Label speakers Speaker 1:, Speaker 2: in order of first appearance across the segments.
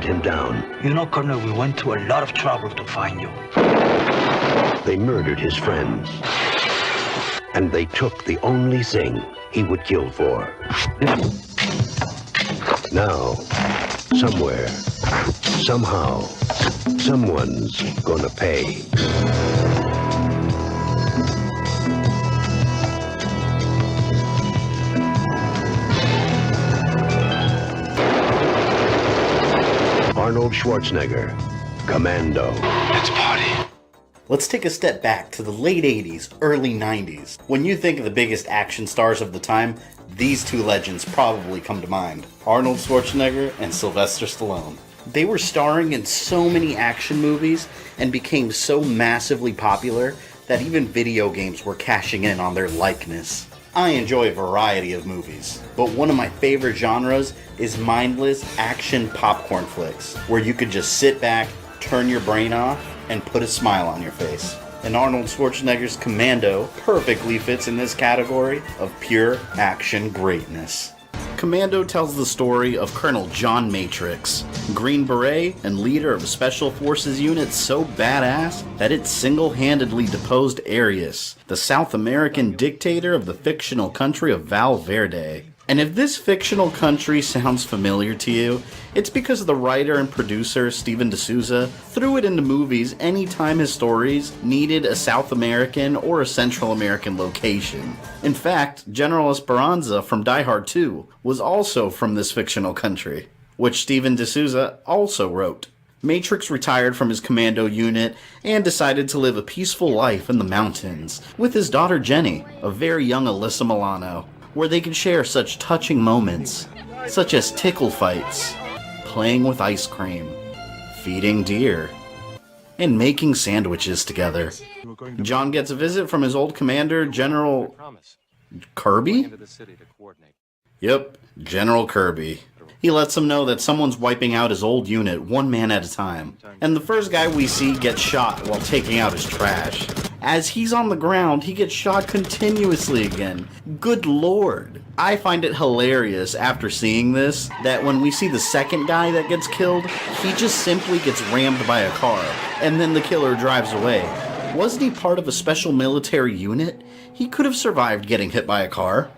Speaker 1: him down.
Speaker 2: You know, Colonel, we went to a lot of trouble to find you.
Speaker 1: They murdered his friends. And they took the only thing he would kill for. Now, somewhere, somehow, someone's gonna pay. Arnold Schwarzenegger, Commando.
Speaker 2: Let's party.
Speaker 3: Let's take a step back to the late 80s, early 90s. When you think of the biggest action stars of the time, these two legends probably come to mind. Arnold Schwarzenegger and Sylvester Stallone. They were starring in so many action movies and became so massively popular that even video games were cashing in on their likeness. I enjoy a variety of movies, but one of my favorite genres is mindless action popcorn flicks, where you could just sit back, turn your brain off, and put a smile on your face. And Arnold Schwarzenegger's Commando perfectly fits in this category of pure action greatness. Commando tells the story of Colonel John Matrix, Green Beret and leader of a Special Forces unit so badass that it single-handedly deposed Arius, the South American dictator of the fictional country of Val Verde. And if this fictional country sounds familiar to you, it's because the writer and producer Steven D'Souza threw it into movies anytime his stories needed a South American or a Central American location. In fact, General Esperanza from Die Hard 2 was also from this fictional country, which Steven D'Souza also wrote. Matrix retired from his commando unit and decided to live a peaceful life in the mountains with his daughter Jenny, a very young Alyssa Milano, where they could share such touching moments, such as tickle fights, playing with ice cream, feeding deer, and making sandwiches together. John gets a visit from his old commander, General Kirby? Yep, General Kirby. He lets him know that someone's wiping out his old unit one man at a time. And the first guy we see gets shot while taking out his trash. As he's on the ground, he gets shot continuously again. Good lord. I find it hilarious after seeing this that when we see the second guy that gets killed, he just simply gets rammed by a car, and then the killer drives away. Wasn't he part of a special military unit? He could have survived getting hit by a car.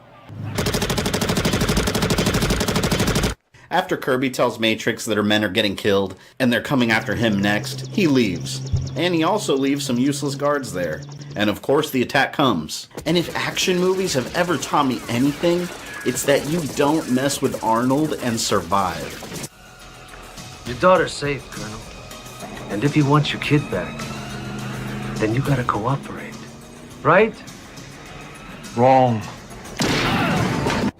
Speaker 3: After Kirby tells Matrix that her men are getting killed, and they're coming after him next, he leaves. And he also leaves some useless guards there. And of course the attack comes. And if action movies have ever taught me anything, it's that you don't mess with Arnold and survive.
Speaker 4: Your daughter's safe, Colonel. And if you want your kid back, then you gotta cooperate. Right? Wrong.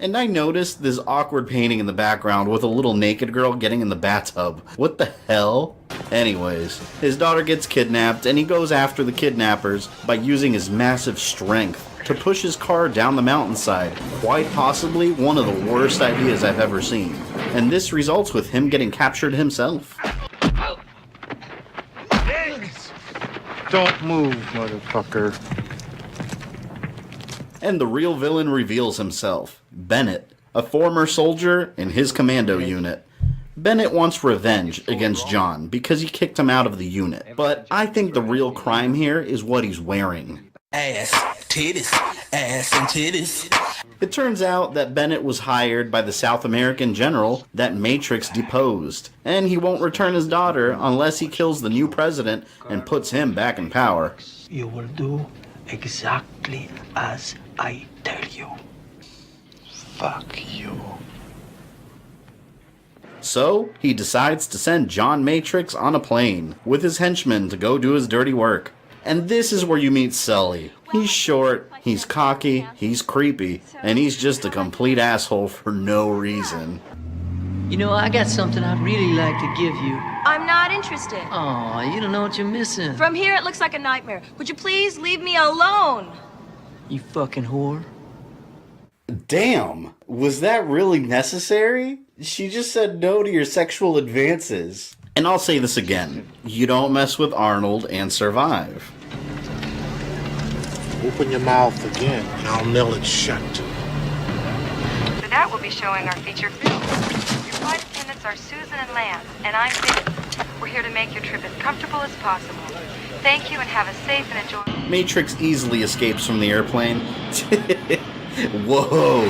Speaker 3: And I noticed this awkward painting in the background with a little naked girl getting in the bathtub. What the hell? Anyways, his daughter gets kidnapped and he goes after the kidnappers by using his massive strength to push his car down the mountainside. Quite possibly one of the worst ideas I've ever seen. And this results with him getting captured himself.
Speaker 5: Don't move, motherfucker.
Speaker 3: And the real villain reveals himself, Bennett, a former soldier in his commando unit. Bennett wants revenge against John because he kicked him out of the unit. But I think the real crime here is what he's wearing.
Speaker 6: Ass, titties, ass and titties.
Speaker 3: It turns out that Bennett was hired by the South American general that Matrix deposed, and he won't return his daughter unless he kills the new president and puts him back in power.
Speaker 2: You will do exactly as I tell you. Fuck you.
Speaker 3: So, he decides to send John Matrix on a plane with his henchmen to go do his dirty work. And this is where you meet Sully. He's short, he's cocky, he's creepy, and he's just a complete asshole for no reason.
Speaker 7: You know, I got something I'd really like to give you.
Speaker 8: I'm not interested.
Speaker 7: Aw, you don't know what you're missing.
Speaker 8: From here, it looks like a nightmare. Would you please leave me alone?
Speaker 7: You fucking whore.
Speaker 3: Damn, was that really necessary? She just said no to your sexual advances. And I'll say this again, you don't mess with Arnold and survive.
Speaker 5: Open your mouth again, and I'll nail it shut.
Speaker 9: For that, we'll be showing our feature film. Your flight attendant pilots are Susan and Lance, and I'm Vinny. We're here to make your trip as comfortable as possible. Thank you and have a safe and enjoyable...
Speaker 3: Matrix easily escapes from the airplane. Whoa,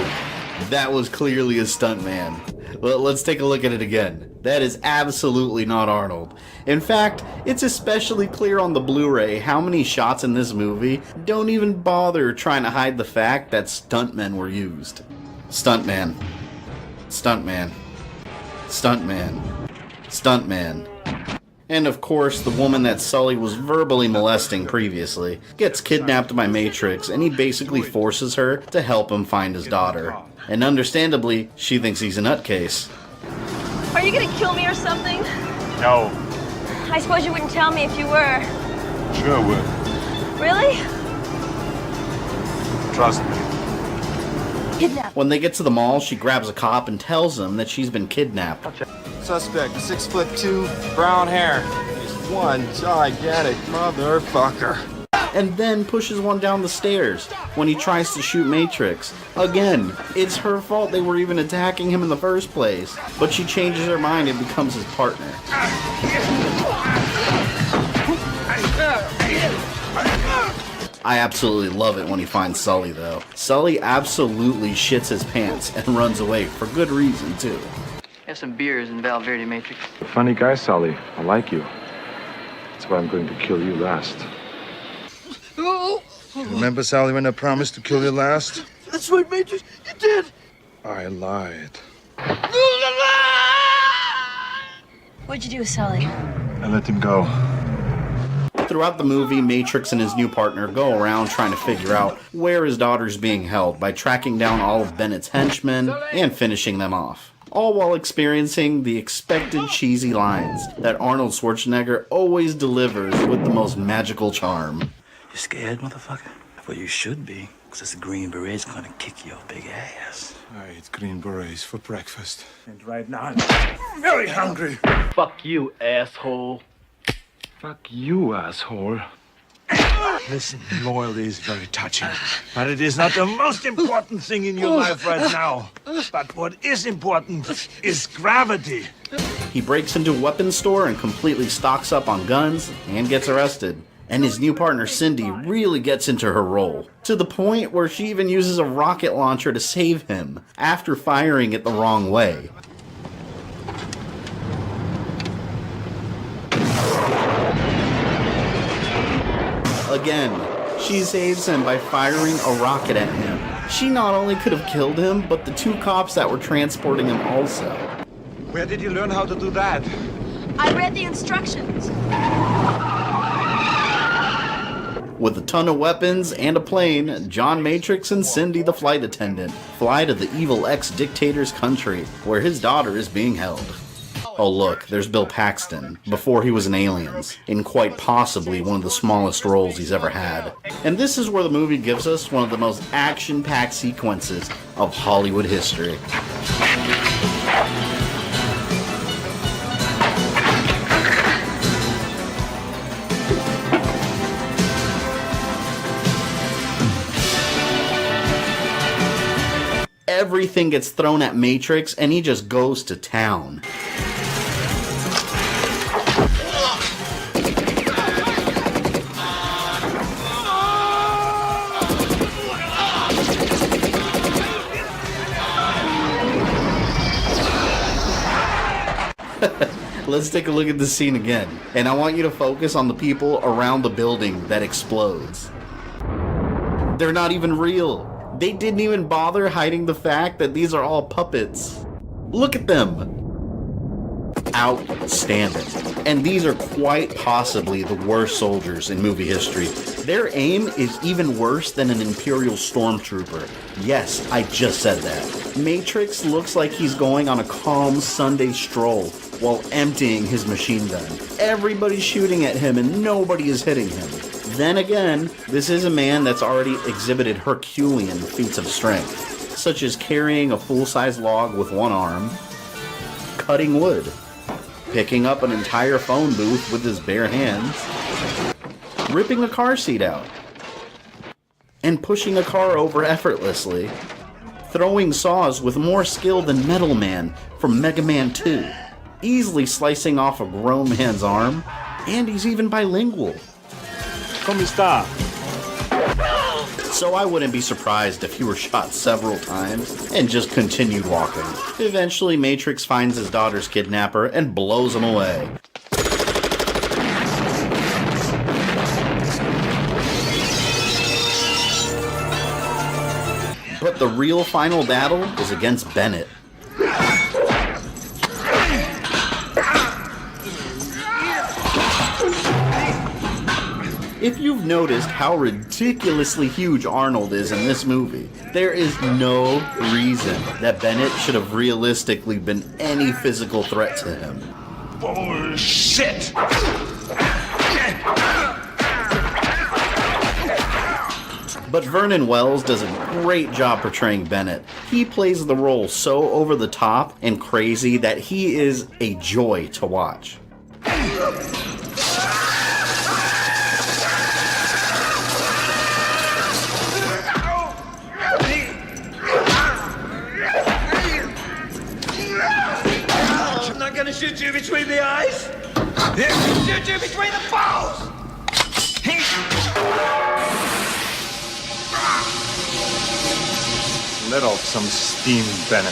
Speaker 3: that was clearly a stuntman. Well, let's take a look at it again. That is absolutely not Arnold. In fact, it's especially clear on the Blu-ray how many shots in this movie don't even bother trying to hide the fact that stuntmen were used. Stuntman. Stuntman. Stuntman. Stuntman. And of course, the woman that Sully was verbally molesting previously gets kidnapped by Matrix, and he basically forces her to help him find his daughter. And understandably, she thinks he's a nutcase.
Speaker 8: Are you gonna kill me or something?
Speaker 5: No.
Speaker 8: I suppose you wouldn't tell me if you were.
Speaker 5: Sure would.
Speaker 8: Really?
Speaker 5: Trust me.
Speaker 8: Kidnap.
Speaker 3: When they get to the mall, she grabs a cop and tells him that she's been kidnapped.
Speaker 10: Suspect, 6'2", brown hair. He's one gigantic motherfucker.
Speaker 3: And then pushes one down the stairs when he tries to shoot Matrix. Again, it's her fault they were even attacking him in the first place, but she changes her mind and becomes his partner. I absolutely love it when he finds Sully, though. Sully absolutely shits his pants and runs away, for good reason, too.
Speaker 7: Have some beers in Valverde, Matrix.
Speaker 11: Funny guy, Sully. I like you. That's why I'm going to kill you last.
Speaker 5: Remember, Sally, when I promised to kill you last?
Speaker 2: That's right, Matrix. You did.
Speaker 5: I lied.
Speaker 8: What'd you do with Sully?
Speaker 5: I let him go.
Speaker 3: Throughout the movie, Matrix and his new partner go around trying to figure out where his daughter's being held by tracking down all of Bennett's henchmen and finishing them off. All while experiencing the expected cheesy lines that Arnold Schwarzenegger always delivers with the most magical charm.
Speaker 2: You scared, motherfucker? Well, you should be, because this Green Beret's gonna kick your big ass.
Speaker 5: I ate green berets for breakfast. And right now, I'm very hungry.
Speaker 4: Fuck you, asshole.
Speaker 11: Fuck you, asshole.
Speaker 5: Listen, loyalty is very touching, but it is not the most important thing in your life right now. But what is important is gravity.
Speaker 3: He breaks into a weapons store and completely stocks up on guns and gets arrested. And his new partner Cindy really gets into her role, to the point where she even uses a rocket launcher to save him after firing it the wrong way. Again, she saves him by firing a rocket at him. She not only could have killed him, but the two cops that were transporting him also.
Speaker 5: Where did you learn how to do that?
Speaker 8: I read the instructions.
Speaker 3: With a ton of weapons and a plane, John Matrix and Cindy the flight attendant fly to the evil ex-dictator's country, where his daughter is being held. Oh look, there's Bill Paxton, before he was in Aliens, in quite possibly one of the smallest roles he's ever had. And this is where the movie gives us one of the most action-packed sequences of Hollywood history. Everything gets thrown at Matrix and he just goes to town. Let's take a look at this scene again, and I want you to focus on the people around the building that explodes. They're not even real. They didn't even bother hiding the fact that these are all puppets. Look at them. Outstanding. And these are quite possibly the worst soldiers in movie history. Their aim is even worse than an Imperial stormtrooper. Yes, I just said that. Matrix looks like he's going on a calm Sunday stroll while emptying his machine gun. Everybody's shooting at him and nobody is hitting him. Then again, this is a man that's already exhibited Herculean feats of strength, such as carrying a full-size log with one arm, cutting wood, picking up an entire phone booth with his bare hands, ripping a car seat out, and pushing a car over effortlessly, throwing saws with more skill than Metal Man from Mega Man 2, easily slicing off a grown man's arm, and he's even bilingual.
Speaker 5: Come sta?
Speaker 3: So I wouldn't be surprised if he were shot several times and just continued walking. Eventually, Matrix finds his daughter's kidnapper and blows him away. But the real final battle is against Bennett. If you've noticed how ridiculously huge Arnold is in this movie, there is no reason that Bennett should have realistically been any physical threat to him.
Speaker 5: Bullshit!
Speaker 3: But Vernon Wells does a great job portraying Bennett. He plays the role so over the top and crazy that he is a joy to watch.
Speaker 6: I'm not gonna shoot you between the eyes. Shoot you between the balls.
Speaker 5: Let off some steam, Bennett.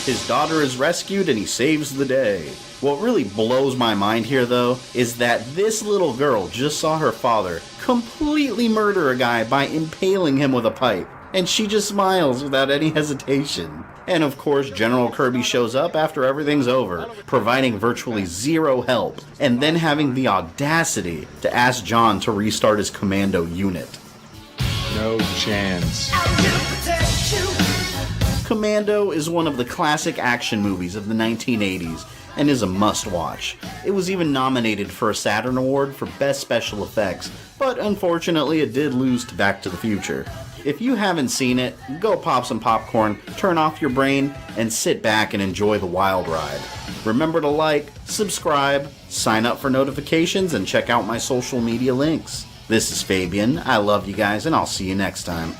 Speaker 3: His daughter is rescued and he saves the day. What really blows my mind here, though, is that this little girl just saw her father completely murder a guy by impaling him with a pipe, and she just smiles without any hesitation. And of course, General Kirby shows up after everything's over, providing virtually zero help, and then having the audacity to ask John to restart his Commando unit.
Speaker 5: No chance.
Speaker 3: Commando is one of the classic action movies of the 1980s and is a must-watch. It was even nominated for a Saturn Award for Best Special Effects, but unfortunately it did lose to Back to the Future. If you haven't seen it, go pop some popcorn, turn off your brain, and sit back and enjoy the wild ride. Remember to like, subscribe, sign up for notifications, and check out my social media links. This is Fabian, I love you guys, and I'll see you next time.